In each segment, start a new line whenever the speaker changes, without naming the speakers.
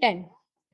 10।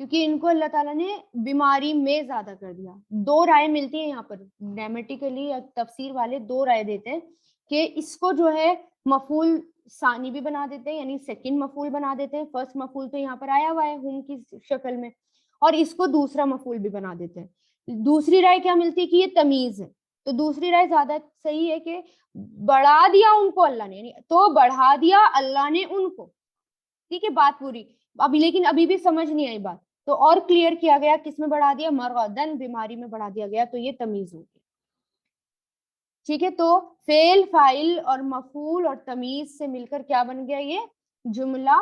کیونکہ ان کو اللہ تعالیٰ نے بیماری میں زیادہ کر دیا. دو رائے ملتی ہیں یہاں پر گرامیٹیکلی، تفسیر والے دو رائے دیتے ہیں کہ اس کو جو ہے مفعول ثانی بھی بنا دیتے ہیں، یعنی سیکنڈ مفعول بنا دیتے ہیں. فرسٹ مفعول تو یہاں پر آیا ہوا ہے ہم کی شکل میں، اور اس کو دوسرا مفعول بھی بنا دیتے ہیں. دوسری رائے کیا ملتی ہے کہ یہ تمیز ہے. تو دوسری رائے زیادہ صحیح ہے کہ بڑھا دیا ان کو اللہ نے، یعنی تو بڑھا دیا اللہ نے ان کو. ٹھیک ہے، بات پوری. ابھی لیکن ابھی بھی سمجھ نہیں آئی بات، تو اور کلیئر کیا گیا کس میں بڑھا دیا، مرغدن بیماری میں بڑھا دیا گیا، تو یہ تمیز ہوگی. ٹھیک ہے، تو فعل فاعل اور مفعول اور تمیز سے مل کر کیا بن گیا، یہ جملہ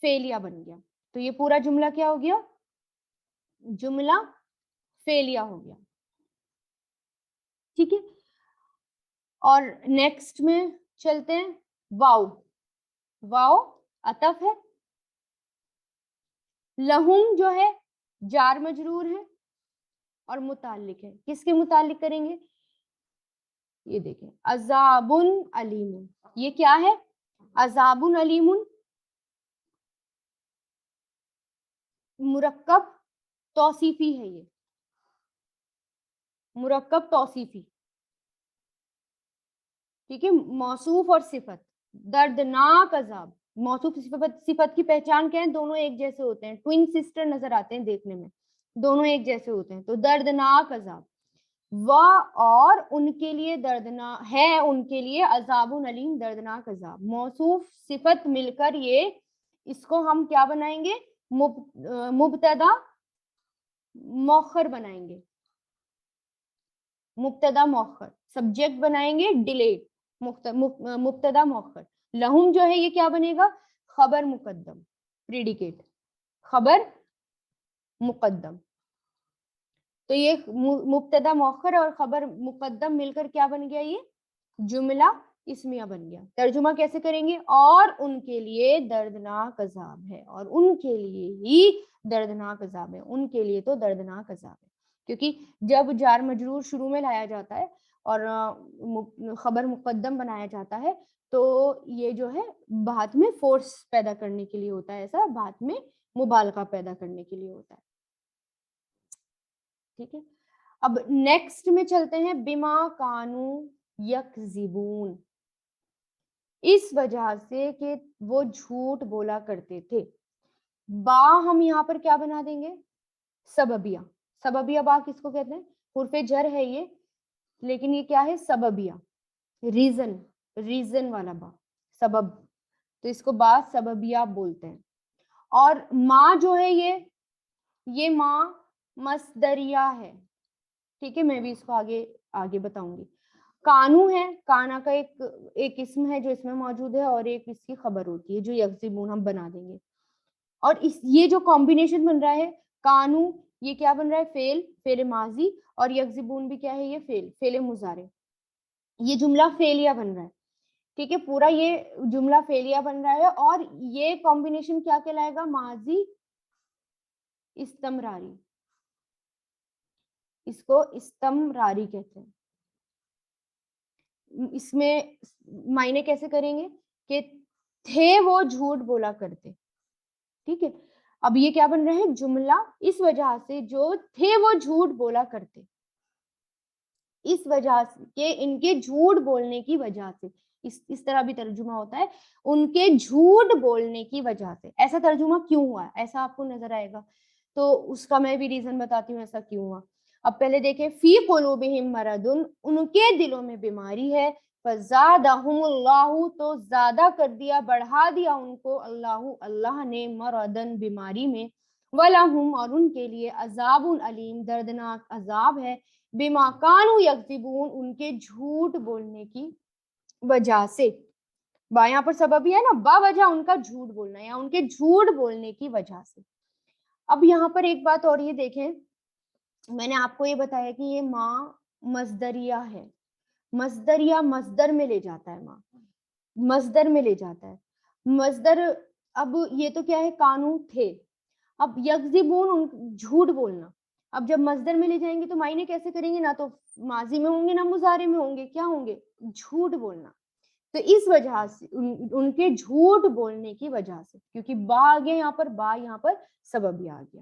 فعلیہ بن گیا. تو یہ پورا جملہ کیا ہو گیا، جملہ فعلیہ ہو گیا. ٹھیک ہے، اور نیکسٹ میں چلتے ہیں. واو، واو عطف ہے. لہم جو ہے جار مجرور ہے اور متعلق ہے. کس کے متعلق کریں گے، یہ دیکھیں عذاب علیم. یہ کیا ہے، عذاب علیم، مرکب توصیفی ہے. یہ مرکب توصیفی. ٹھیک ہے، موصوف اور صفت. دردناک عذاب، موصوف صفت کی پہچان کیا ہے، دونوں ایک جیسے ہوتے ہیں. ٹوین سسٹر نظر آتے ہیں دیکھنے میں، دونوں ایک جیسے ہوتے ہیں. تو دردناک عذاب، اور ان کے لیے دردناک ہے، ان کے لیے عذاب علیم دردناک عذاب. موصوف صفت مل کر یہ اس کو ہم کیا بنائیں گے، مبتدا مؤخر بنائیں گے. مبتدا مؤخر، سبجیکٹ بنائیں گے ڈیلیڈ، مبتدا مؤخر. لہم جو ہے یہ کیا بنے گا، خبر مقدم، پریڈیکیٹ، خبر مقدم. تو یہ مبتدا مؤخر اور خبر مقدم مل کر کیا بن گیا، یہ جملہ اسمیہ بن گیا. ترجمہ کیسے کریں گے، اور ان کے لیے دردناک عذاب ہے، اور ان کے لیے ہی دردناک عذاب ہے. ان کے لیے تو دردناک عذاب ہے، کیونکہ جب جار مجرور شروع میں لایا جاتا ہے اور خبر مقدم بنایا جاتا ہے تو یہ جو ہے بات میں فورس پیدا کرنے کے لیے ہوتا ہے، ایسا بات میں مبالغہ پیدا کرنے کے لیے ہوتا ہے. ٹھیک ہے، اب نیکسٹ میں چلتے ہیں. بما کانو یکذبون، اس وجہ سے کہ وہ جھوٹ بولا کرتے تھے. با ہم یہاں پر کیا بنا دیں گے، سببیہ. سببیہ با کس کو کہتے ہیں، حرف جر ہے یہ، لیکن یہ کیا ہے، سببیہ، ریزن، ریزن والا با، سبب. تو اس کو با سببیہ بولتے ہیں. اور ماں جو ہے یہ ماں مصدریہ ہے. ٹھیک ہے، میں بھی اس کو آگے بتاؤں گی. کانو ہے، کانا کا ایک اسم ہے جو اس میں موجود ہے، اور ایک اس کی خبر ہوتی ہے جو یکذبون ہم بنا دیں گے. اور یہ جو کمبینیشن بن رہا ہے کانو، یہ کیا بن رہا ہے، فعل ماضی، اور یکذبون بھی کیا ہے، یہ فعل مضارع. یہ جملہ فعلیہ بن رہا ہے. ٹھیک ہے، پورا یہ جملہ فعلیہ بن رہا ہے. اور یہ کمبینیشن کیا کہلائے گا، ماضی استمراری. اس کو استمراری کہتے ہیں. اس میں معنی کیسے کریں گے کہ تھے وہ جھوٹ بولا کرتے. ٹھیک ہے، اب یہ کیا بن رہا ہے، جملہ اس وجہ سے جو تھے وہ جھوٹ بولا کرتے، اس وجہ سے کہ ان کے جھوٹ بولنے کی وجہ سے. اس طرح بھی ترجمہ ہوتا ہے، ان کے جھوٹ بولنے کی وجہ سے. ایسا ترجمہ کیوں ہوا، ایسا آپ کو نظر آئے گا، تو اس کا میں بھی ریزن بتاتی ہوں ایسا کیوں ہوا. اب پہلے دیکھیں، فی قلوبہم مرض، ان کے دلوں میں بیماری ہے. فزادہم اللہ، تو زیادہ کر دیا، بڑھا دیا ان کو اللہ نے، مرضن بیماری میں. وَلَهُمْ، اور ان کے لیے، عذاب علیم دردناک عذاب ہے. بما کانوا یکذبون، ان کے جھوٹ بولنے کی وجہ سے. با یہاں پر سبب ہی ہے نا، با وجہ ان کا جھوٹ بولنا، یا ان کے جھوٹ بولنے کی وجہ سے. اب یہاں پر ایک بات اور یہ دیکھیں، میں نے آپ کو یہ بتایا کہ یہ ماں مصدریہ ہے. مصدریہ مصدر میں لے جاتا ہے، ماں مصدر میں لے جاتا ہے. مصدر، اب یہ تو کیا ہے، کانو تھے. اب یکذبون جھوٹ بولنا. اب جب مصدر میں لے جائیں گے تو معنی کیسے کریں گے، نہ تو ماضی میں ہوں گے نہ مضارع میں ہوں گے، کیا ہوں گے، جھوٹ بولنا. تو اس وجہ سے ان کے جھوٹ بولنے کی وجہ سے، کیونکہ با آ گیا یہاں پر، با یہاں پر سبب بھی آ گیا.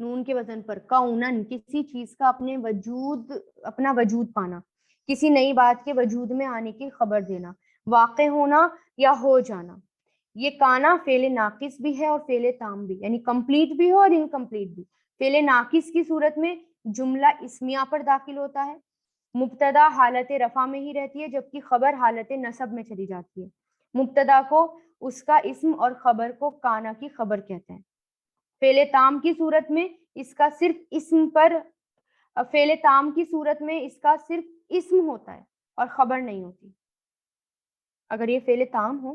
نون کے وزن پر کونن کسی چیز کا اپنا وجود پانا، کسی نئی بات کے وجود میں آنے کی خبر دینا، واقع ہونا یا ہو جانا. یہ کانا فعل ناقص بھی ہے اور فعل تام بھی، یعنی کمپلیٹ بھی ہو اور انکمپلیٹ بھی. فعل ناقص کی صورت میں جملہ اسمیہ پر داخل ہوتا ہے، مبتدا حالت رفع میں ہی رہتی ہے جبکہ خبر حالت نصب میں چلی جاتی ہے. مبتدا کو اس کا اسم اور خبر کو کانا کی خبر کہتے ہیں. فعل تام کی صورت میں اس کا صرف اسم پر فعل تام کی صورت میں اس کا صرف اسم ہوتا ہے اور خبر نہیں ہوتی. اگر یہ فعل تام ہو،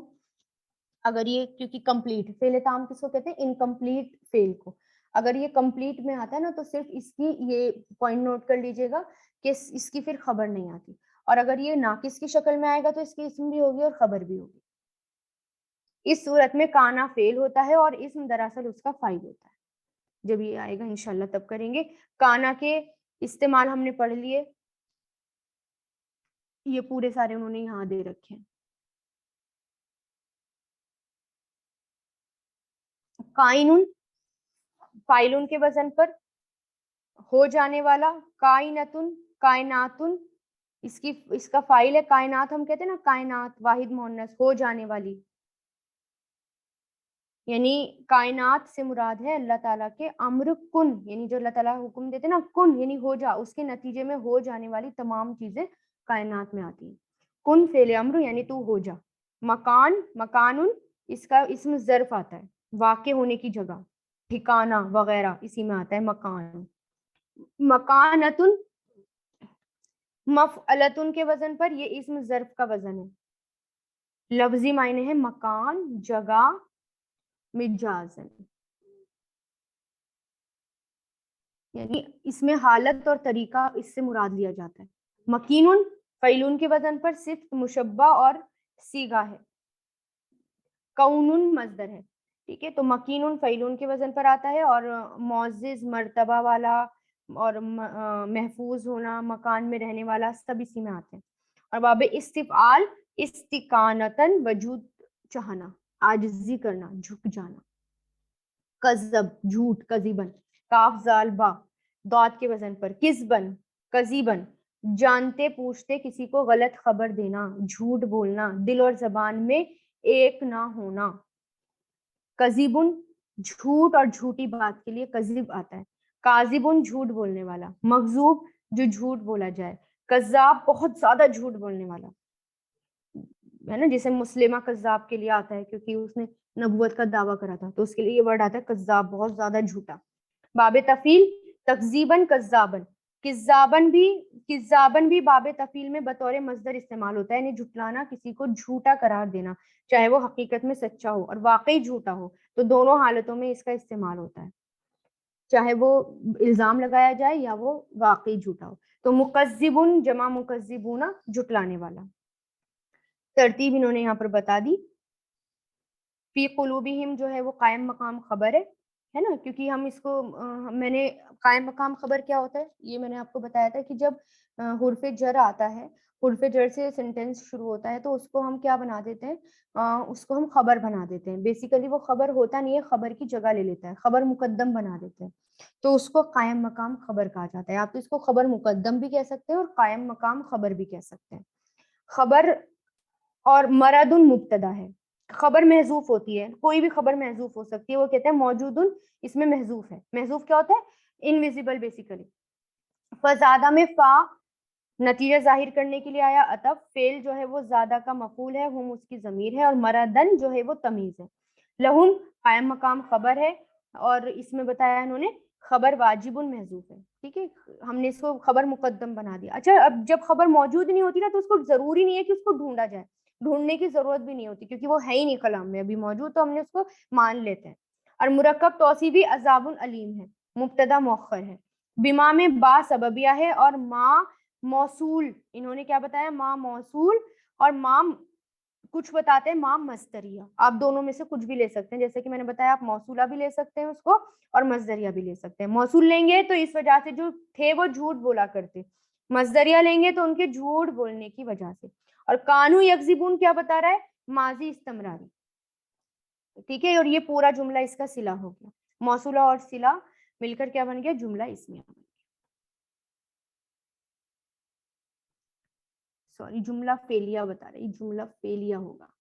اگر یہ کیونکہ کمپلیٹ فعل تام کس کو کہتے ہیں؟ انکمپلیٹ فعل کو. اگر یہ کمپلیٹ میں آتا ہے نا تو صرف اس کی یہ پوائنٹ نوٹ کر لیجئے گا کہ اس کی پھر خبر نہیں آتی. اور اگر یہ ناقص کی شکل میں آئے گا تو اس کی اسم بھی ہوگی اور خبر بھی ہوگی. اس صورت میں کانا فعل ہوتا ہے اور اسم دراصل اس کا فاعل ہوتا ہے. جب یہ آئے گا انشاءاللہ تب کریں گے. کانا کے استعمال ہم نے پڑھ لیے، یہ پورے سارے انہوں نے یہاں دے رکھے ہیں. کائنن فاعلن کے وزن پر ہو جانے والا، کائنتن کائناتن اس کا فاعل ہے. کائنات ہم کہتے ہیں نا، کائنات واحد مؤنث، ہو جانے والی، یعنی کائنات سے مراد ہے اللہ تعالیٰ کے امر کن، یعنی جو اللہ تعالیٰ حکم دیتے نا کن یعنی ہو جا، اس کے نتیجے میں ہو جانے والی تمام چیزیں کائنات میں آتی ہیں. کن فعل امر یعنی تو ہو جا. مکان مکانن اس کا اسم ظرف آتا ہے، واقع ہونے کی جگہ، ٹھکانہ وغیرہ اسی میں آتا ہے مکان. مکانتن مفعلتن کے وزن پر یہ اسم ظرف کا وزن ہے. لفظی معنی ہے مکان، جگہ، مجازن، یعنی اس میں حالت اور طریقہ اس سے مراد لیا جاتا ہے. مکینن فعلون کے وزن پر صفت مشبہ اور صیغہ ہے. کونن مصدر ہے. ٹھیک ہے، تو مکینن فعلون کے وزن پر آتا ہے اور معزز، مرتبہ والا اور محفوظ ہونا، مکان میں رہنے والا، سب اسی میں آتے ہیں. اور باب استفعال استقانتن وجود چاہنا، عاجزی کرنا، جھک جانا. کذب جھوٹ، کذبن کاف زال با داد کے وزن پر کذبن کذیبن جانتے پوچھتے کسی کو غلط خبر دینا، جھوٹ بولنا، دل اور زبان میں ایک نہ ہونا. کذیبن جھوٹ اور جھوٹی بات کے لیے کذب آتا ہے. کاذبن جھوٹ بولنے والا. مغضوب جو جھوٹ بولا جائے. کذاب بہت زیادہ جھوٹ بولنے والا ہے نا، جسے مسلمہ کذاب کے لیے آتا ہے کیونکہ اس نے نبوت کا دعویٰ کرا تھا تو اس کے لیے یہ ورڈ آتا ہے کذاب، بہت زیادہ جھوٹا. باب تفیل تکذیبن کذابن کذابن بھی باب تفیل میں بطور مصدر استعمال ہوتا ہے، یعنی جھٹلانا، کسی کو جھوٹا قرار دینا، چاہے وہ حقیقت میں سچا ہو اور واقعی جھوٹا ہو، تو دونوں حالتوں میں اس کا استعمال ہوتا ہے، چاہے وہ الزام لگایا جائے یا وہ واقعی جھوٹا ہو. تو مکذبن جمع مکذبون جھٹلانے والا. ترتیب انہوں نے یہاں پر بتا دی. فی قلوبہم جو ہے وہ قائم مقام خبر ہے نا، کیونکہ ہم اس کو میں نے قائم مقام خبر کیا ہوتا ہے یہ میں نے آپ کو بتایا تھا کہ جب حرف جر آتا ہے، حرف جر سے سینٹینس شروع ہوتا ہے تو اس کو ہم کیا بنا دیتے ہیں، اس کو ہم خبر بنا دیتے ہیں. بیسیکلی وہ خبر ہوتا نہیں ہے، خبر کی جگہ لے لیتا ہے، خبر مقدم بنا دیتے ہیں، تو اس کو قائم مقام خبر کہا جاتا ہے. آپ تو اس کو خبر مقدم بھی کہہ سکتے ہیں اور قائم مقام خبر بھی کہہ سکتے ہیں. خبر اور مرد مبتدا ہے، خبر محذوف ہوتی ہے، کوئی بھی خبر محذوف ہو سکتی ہے، وہ کہتے ہیں موجود، اس میں محذوف ہے. محذوف کیا ہوتا ہے؟ Invisible basically. فزادہ میں فا نتیجہ ظاہر کرنے کے لیے آیا. عطف فعل جو ہے وہ زادہ کا مفعول ہے، ہم اس کی ضمیر ہے، اور مردن جو ہے وہ تمیز ہے. لہم قائم مقام خبر ہے اور اس میں بتایا انہوں نے خبر واجب محذوف ہے. ٹھیک ہے، ہم نے اس کو خبر مقدم بنا دیا. اچھا، اب جب خبر موجود نہیں ہوتی نا تو اس کو ضروری نہیں ہے کہ اس کو ڈھونڈا جائے، ڈھونڈنے کی ضرورت بھی نہیں ہوتی کیونکہ وہ ہے ہی نہیں کلام میں ابھی موجود، تو ہم نے اس کو مان لیتے ہیں. اور مرکب توصیفی عذاب علیم ہے، مبتدا مؤخر ہے. بما میں با سببیہ ہے اور ما موصول، انہوں نے کیا بتایا، ما موصول، اور ما کچھ بتاتے ہیں ما مصدریہ. آپ دونوں میں سے کچھ بھی لے سکتے ہیں، جیسے کہ میں نے بتایا آپ موصولہ بھی لے سکتے ہیں اس کو اور مصدریہ بھی لے سکتے ہیں. موصول لیں گے تو اس وجہ سے جو تھے وہ جھوٹ بولا کرتے، مصدریہ لیں گے تو ان کے جھوٹ بولنے کی وجہ سے. اور کانو یکذبون کیا بتا رہا ہے؟ ماضی استمراری. ٹھیک ہے، اور یہ پورا جملہ اس کا صلہ ہو گیا. موصولہ اور صلہ مل کر کیا بن گیا؟ جملہ اسمیہ بن گیا. سوری جملہ فعلیہ بتا رہے, جملہ فعلیہ ہوگا.